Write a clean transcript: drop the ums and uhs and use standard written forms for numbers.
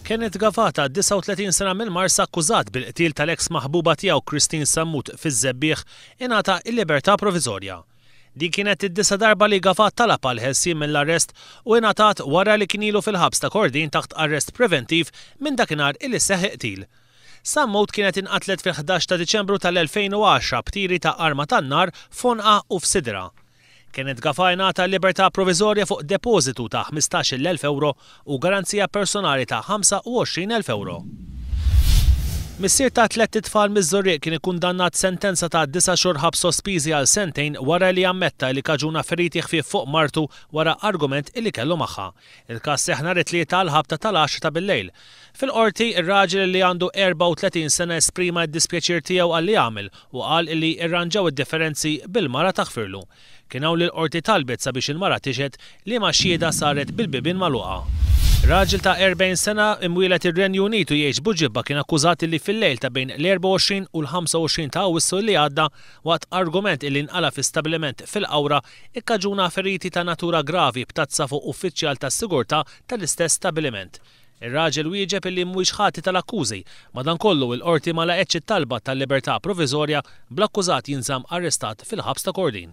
Kenneth Gavata, 39 sena minn Mars, akkużat bil-qtil tal-eks maħbuba tiegħu Christine Sammut fiż-Żebbieħ ingħata l-libertà proviżorja. Din kienet id-9 darba li Gavata talab għal ħelsien mill-arrest u ingħatat wara li kien ilu fil-ħabs ta' Kordin taħt arrest preventiv minn dakinhar illi seħħ qtil. Sammut kienet inqatlet fil-11 ta' Diċembru tal-2010 b'tiri ta' arma tan-nar f'Onqa u f'Sidra. Kenneth Gavata ingħata l-libertà proviżorja fuq depożitu ta' 15,000 euro u garanzija personali ta' 25,000 euro. Missier ta' 3 tfal miż-Żurriq kien ikkundannat sentenza ta' 9 xhur ħabs sospiżi għal sentejn wara li ammetta li kaġuna feriti ħfief fuq martu wara argument illi kellu magħha. Il-każ seħħ nhar it-tlieta l-ħabta tal-10 ta' bil-lejl. Fil-qorti ir-raġel li għandu 34 sena esprima d-dispjaċir tiegħu għalli għamel u qal illi irranġaw id-differenzi bil-mara taħfirlu. Kien hawn li l-qorti talbet sabiex il-mara tixed li ma' xhieda saret bil-bibien magħluqa. Raġel ta' 40 sena imwielet ir-Renju Unitu jgħix Buġibba kien akkużat li fil-lejl ta' bejn l-24 u l-25 ta' Awwissu li għadda waqt argument illi nqala fi-stabbiliment fil-Qawra ikkaġuna feriti ta' natura gravi b'tazza fuq uffiċjal tas-sigurtà tal-istess stabbiliment. Ir-raġel wieġeb illi mhuwiex ħati tal-akkużi, madankollu l-qorti ma laqgħetx it-talba tal-libertà proviżorja bl-akkużat jinżamm arrestat fil-ħabs ta' Kordin.